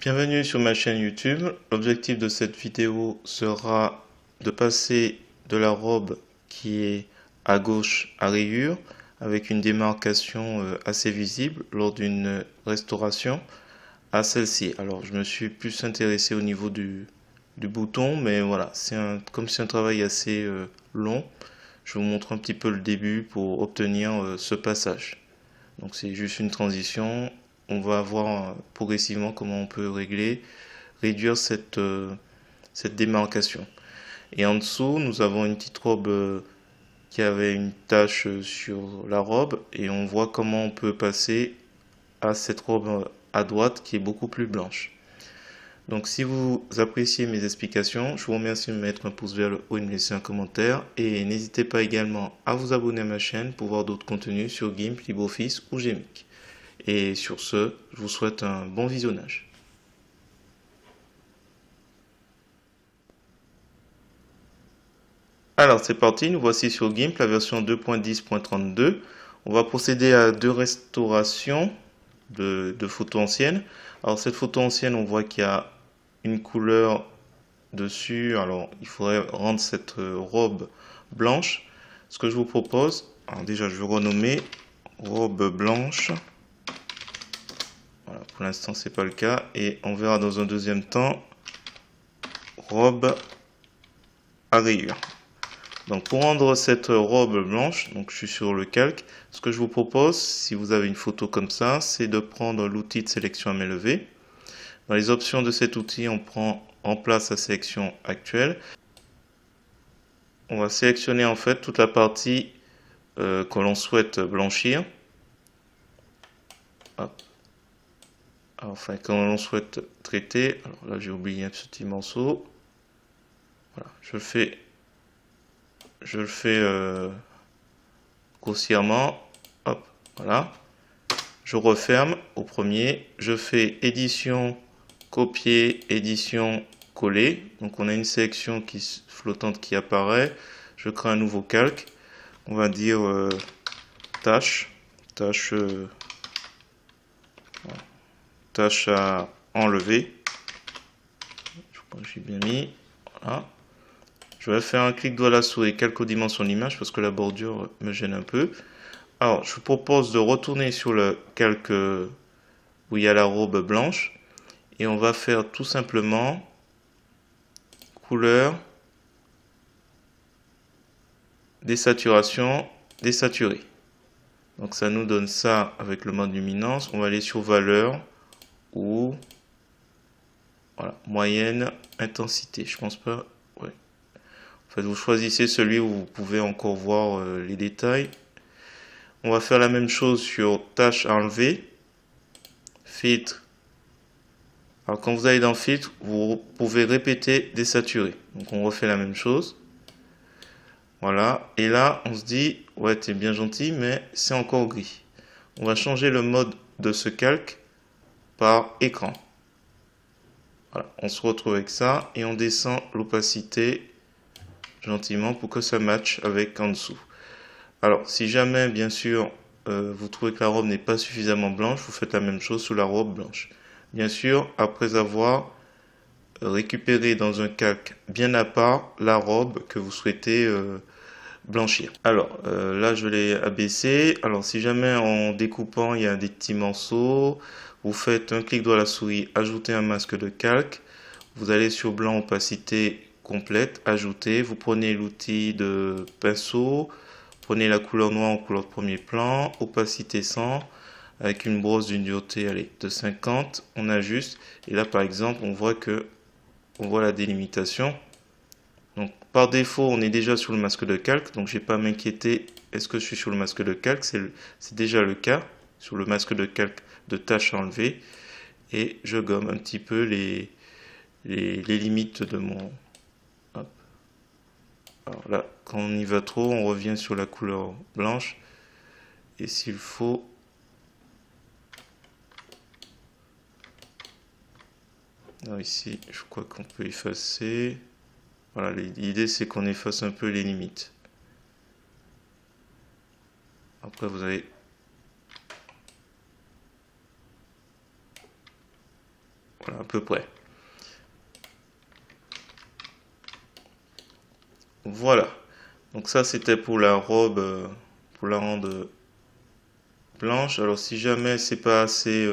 Bienvenue sur ma chaîne YouTube. L'objectif de cette vidéo sera de passer de la robe qui est à gauche à rayures avec une démarcation assez visible lors d'une restauration à celle-ci. Alors je me suis plus intéressé au niveau du bouton, mais voilà, comme c'est un travail assez long, je vous montre un petit peu le début pour obtenir ce passage. Donc c'est juste une transition. On va voir progressivement comment on peut réduire cette démarcation. Et en dessous, nous avons une petite robe qui avait une tache sur la robe et on voit comment on peut passer à cette robe à droite qui est beaucoup plus blanche. Donc si vous appréciez mes explications, je vous remercie de mettre un pouce vers le haut et de me laisser un commentaire. Et n'hésitez pas également à vous abonner à ma chaîne pour voir d'autres contenus sur GIMP, LibreOffice ou Gmic. Et sur ce, je vous souhaite un bon visionnage. Alors c'est parti, nous voici sur GIMP, la version 2.10.32. On va procéder à deux restaurations de photos anciennes. Alors cette photo ancienne, on voit qu'il y a une couleur dessus. Alors il faudrait rendre cette robe blanche. Ce que je vous propose, alors déjà je vais renommer robe blanche. Voilà, pour l'instant c'est pas le cas et on verra dans un deuxième temps robe à rayures. Donc pour rendre cette robe blanche, donc je suis sur le calque, ce que je vous propose, si vous avez une photo comme ça, c'est de prendre l'outil de sélection à main levée. Dans les options de cet outil, on prend en place la sélection actuelle. On va sélectionner en fait toute la partie que l'on souhaite blanchir. Hop. Enfin, quand l'on souhaite traiter. Alors là, j'ai oublié un petit morceau. Voilà, je le fais grossièrement. Hop, voilà. Je referme au premier. Je fais édition, copier, édition, coller. Donc on a une sélection flottante qui apparaît. Je crée un nouveau calque. On va dire tâche. Tâche. Tâche à enlever. Je crois que j'ai bien mis. Voilà. Je vais faire un clic droit à la souris, calque aux dimensions de l'image parce que la bordure me gêne un peu. Alors, je vous propose de retourner sur le calque où il y a la robe blanche. Et on va faire tout simplement couleur, désaturation, désaturé. Donc ça nous donne ça avec le mode luminance. On va aller sur valeur ou voilà, moyenne intensité. Je pense pas. Ouais. En fait, vous choisissez celui où vous pouvez encore voir les détails. On va faire la même chose sur tâche à enlever, filtre. Alors quand vous allez dans filtre, vous pouvez répéter désaturer. Donc on refait la même chose. Voilà. Et là, on se dit, ouais, t'es bien gentil, mais c'est encore gris. On va changer le mode de ce calque par écran. Voilà. On se retrouve avec ça et on descend l'opacité gentiment pour que ça matche avec en dessous. Alors, si jamais, bien sûr, vous trouvez que la robe n'est pas suffisamment blanche, vous faites la même chose sur la robe blanche. Bien sûr, après avoir récupéré dans un calque bien à part la robe que vous souhaitez blanchir. Alors, là, je l'ai abaissé. Alors, si jamais en découpant, il y a des petits morceaux, vous faites un clic droit à la souris, ajouter un masque de calque. Vous allez sur blanc, opacité complète, ajouter. Vous prenez l'outil de pinceau. Prenez la couleur noire en couleur de premier plan, opacité 100, avec une brosse d'une dureté allez, de 50, on ajuste, et là par exemple on voit la délimitation. Donc par défaut on est déjà sur le masque de calque, donc je n'ai pas à m'inquiéter, est-ce que je suis sur le masque de calque, c'est déjà le cas, sur le masque de calque de tâche à enlever, et je gomme un petit peu les limites de mon... Hop. Alors là, quand on y va trop, on revient sur la couleur blanche. Et s'il faut, alors ici, je crois qu'on peut effacer. Voilà, l'idée c'est qu'on efface un peu les limites. Après, vous avez Voilà, à peu près. Voilà. Donc ça, c'était pour la robe, pour la rendre blanche. Alors si jamais c'est pas assez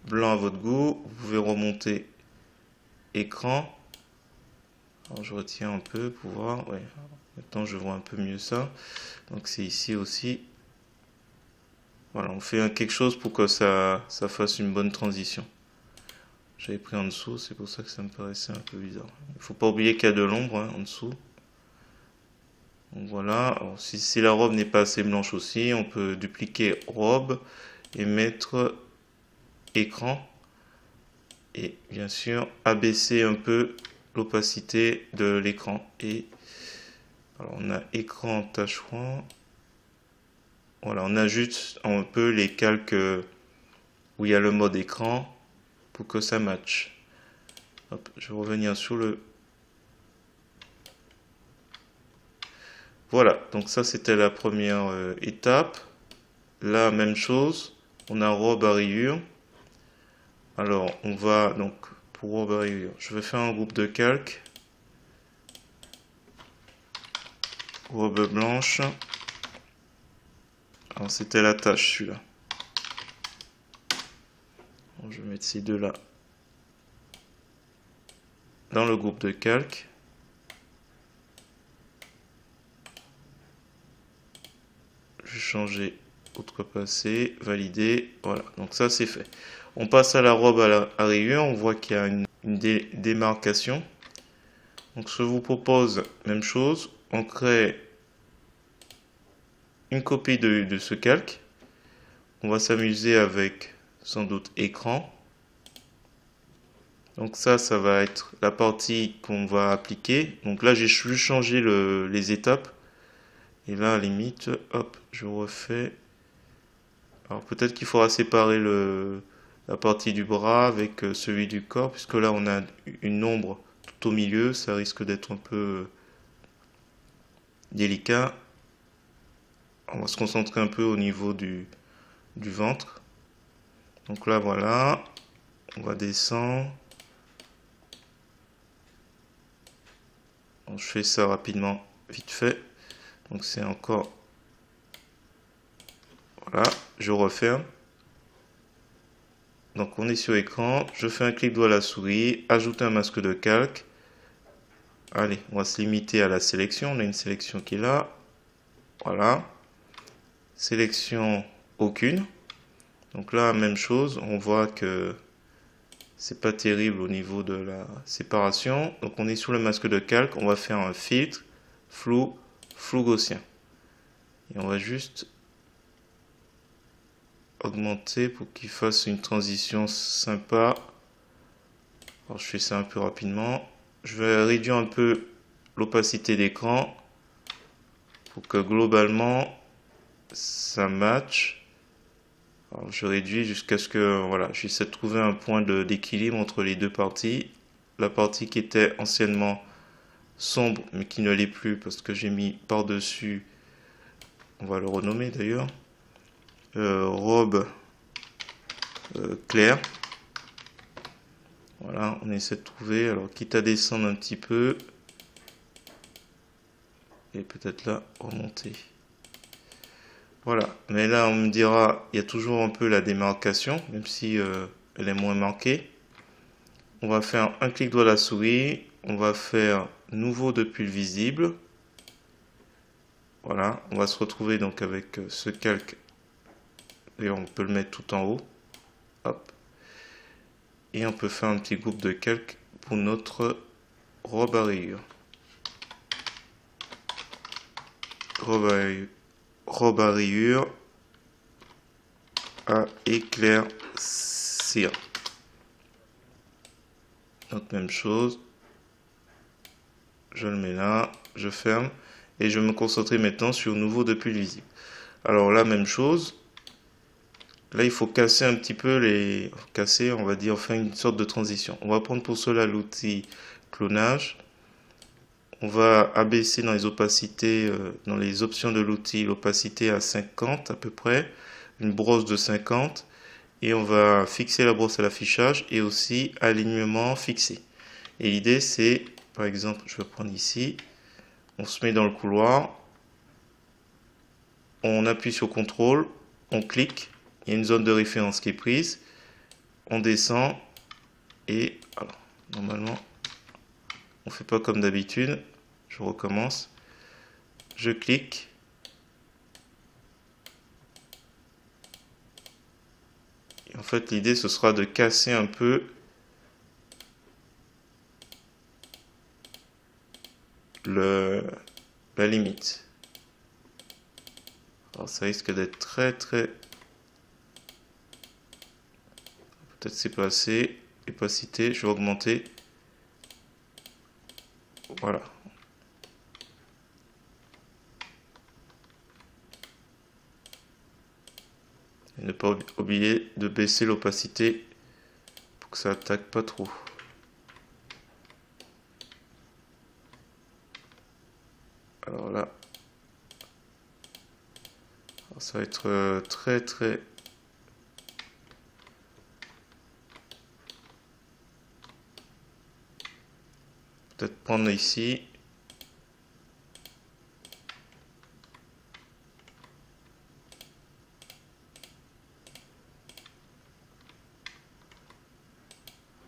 blanc à votre goût, vous pouvez remonter écran. Alors je retiens un peu pour voir. Ouais. Maintenant je vois un peu mieux ça. Donc c'est ici aussi. Voilà, on fait quelque chose pour que ça fasse une bonne transition. J'avais pris en dessous, c'est pour ça que ça me paraissait un peu bizarre. Il faut pas oublier qu'il y a de l'ombre en dessous. Donc voilà, alors, si la robe n'est pas assez blanche aussi, on peut dupliquer robe et mettre écran. Et bien sûr, abaisser un peu l'opacité de l'écran. Et alors on a écran tâcheron. Voilà, on ajoute un peu les calques où il y a le mode écran pour que ça matche. Hop, je vais revenir sur le... Voilà, donc ça c'était la première étape. Là, même chose, on a robe à rayures. Alors, on va donc pour robe à rayures, je vais faire un groupe de calques. Robe blanche. Alors, c'était la tâche celui-là. Je vais mettre ces deux-là dans le groupe de calques. Je vais changer outrepassé, valider. Voilà, donc ça c'est fait. On passe à la robe à rayures. On voit qu'il y a une démarcation. Donc je vous propose, même chose, on crée une copie de ce calque. On va s'amuser avec sans doute écran. Donc ça va être la partie qu'on va appliquer. Donc là j'ai juste changé les étapes. Et là à la limite, hop, je refais. Alors peut-être qu'il faudra séparer la partie du bras avec celui du corps, puisque là on a une ombre tout au milieu, ça risque d'être un peu délicat. On va se concentrer un peu au niveau du ventre. Donc là voilà, on va descendre. Donc, je fais ça rapidement, vite fait. Donc c'est encore... Voilà, je referme. Donc on est sur écran, je fais un clic droit à la souris, ajouter un masque de calque. Allez, on va se limiter à la sélection, on a une sélection qui est là. Voilà. Sélection aucune. Donc là, même chose, on voit que c'est pas terrible au niveau de la séparation. Donc on est sur le masque de calque, on va faire un filtre, flou gaussien. Et on va juste augmenter pour qu'il fasse une transition sympa. Alors je fais ça un peu rapidement. Je vais réduire un peu l'opacité d'écran pour que globalement ça match. Alors je réduis jusqu'à ce que voilà, j'essaie de trouver un point d'équilibre entre les deux parties. La partie qui était anciennement sombre mais qui ne l'est plus parce que j'ai mis par-dessus, on va le renommer d'ailleurs, robe claire. Voilà, on essaie de trouver, alors quitte à descendre un petit peu et peut-être là remonter. Voilà, mais là on me dira, il y a toujours un peu la démarcation, même si elle est moins marquée. On va faire un clic droit de la souris, on va faire nouveau depuis le visible. Voilà, on va se retrouver donc avec ce calque, et on peut le mettre tout en haut. Hop. Et on peut faire un petit groupe de calques pour notre robe à rayures. Robe à rayures à éclaircir. Donc même chose, je le mets là, je ferme et je vais me concentrer maintenant sur nouveau depuis le visible. Alors là même chose, là il faut casser un petit peu casser, on va dire, faire une sorte de transition. On va prendre pour cela l'outil clonage. On va abaisser dans les opacités, dans les options de l'outil, l'opacité à 50 à peu près, une brosse de 50. Et on va fixer la brosse à l'affichage et aussi alignement fixé. Et l'idée c'est, par exemple, je vais prendre ici, on se met dans le couloir, on appuie sur CTRL, on clique, il y a une zone de référence qui est prise, on descend et alors, normalement on fait pas comme d'habitude, je recommence, je clique, et en fait l'idée ce sera de casser un peu la limite. Alors ça risque d'être très peut-être c'est pas assez, opacité, je vais augmenter. Voilà. Et ne pas oublier de baisser l'opacité pour que ça attaque pas trop. Alors là, alors ça va être très peut-être prendre ici.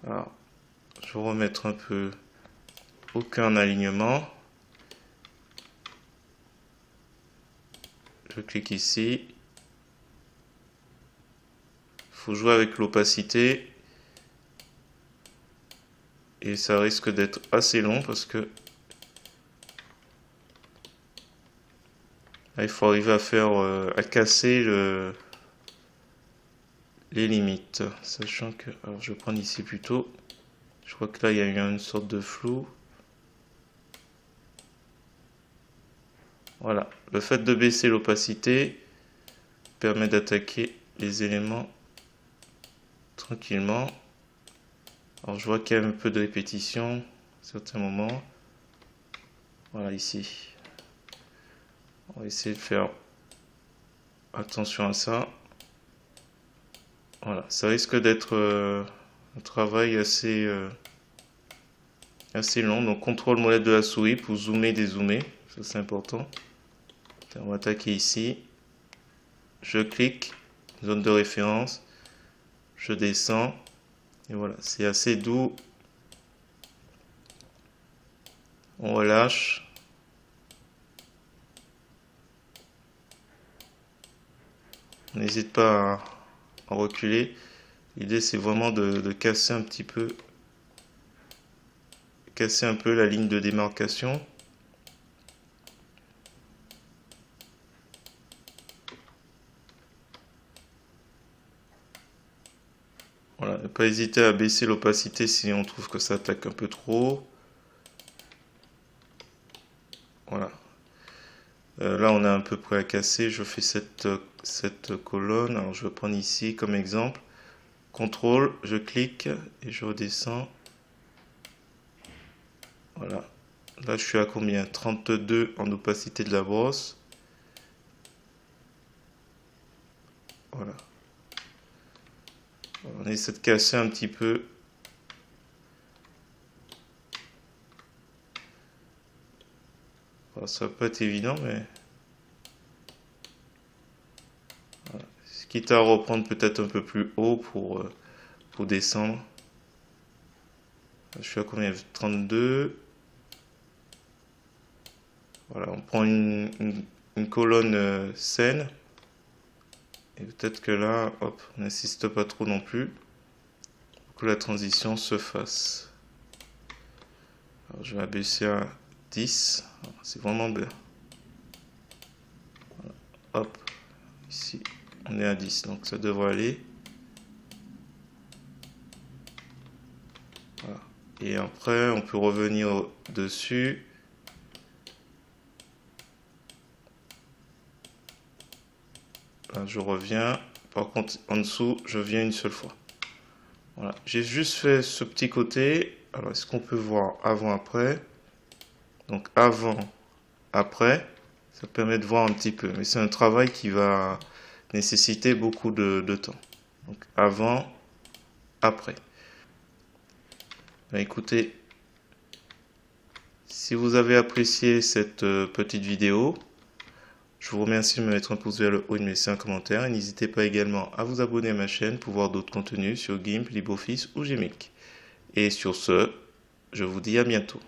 Alors, je vais remettre un peu aucun alignement. Je clique ici. Il faut jouer avec l'opacité. Et ça risque d'être assez long parce que là, il faut arriver à faire à casser les limites. Sachant que, alors je vais prendre ici plutôt. Je crois que là il y a eu une sorte de flou. Voilà, le fait de baisser l'opacité permet d'attaquer les éléments tranquillement. Alors je vois qu'il y a un peu de répétition à certains moments. Voilà ici. On va essayer de faire attention à ça. Voilà, ça risque d'être un travail assez long. Donc contrôle molette de la souris pour zoomer, dézoomer. Ça c'est important. On va attaquer ici. Je clique, zone de référence. Je descends. Et voilà, c'est assez doux. On relâche. On n'hésite pas à reculer. L'idée c'est vraiment de casser un petit peu, casser un peu la ligne de démarcation. Voilà, ne pas hésiter à baisser l'opacité si on trouve que ça attaque un peu trop. Voilà. Là on a à peu près à casser. Je fais cette colonne. Alors je vais prendre ici comme exemple. CTRL, je clique et je redescends. Voilà. Là je suis à combien? 32 en opacité de la brosse. Voilà. On essaie de casser un petit peu. Alors, ça va pas être évident, mais voilà. Quitte à reprendre peut-être un peu plus haut pour descendre. Je suis à combien? 32. Voilà, on prend une colonne saine. Et peut-être que là, hop, on n'insiste pas trop non plus pour que la transition se fasse. Alors, je vais abaisser à 10. C'est vraiment bien. Voilà. Hop, ici, on est à 10, donc ça devrait aller. Voilà. Et après, on peut revenir dessus. Là, je reviens. Par contre, en dessous, je viens une seule fois. Voilà. J'ai juste fait ce petit côté. Alors, est-ce qu'on peut voir avant-après? Donc, avant-après, ça permet de voir un petit peu. Mais c'est un travail qui va nécessiter beaucoup de temps. Donc avant, après. Ben, écoutez, si vous avez apprécié cette petite vidéo, je vous remercie de me mettre un pouce vers le haut et de me laisser un commentaire. Et n'hésitez pas également à vous abonner à ma chaîne pour voir d'autres contenus sur GIMP, LibreOffice ou GMake. Et sur ce, je vous dis à bientôt.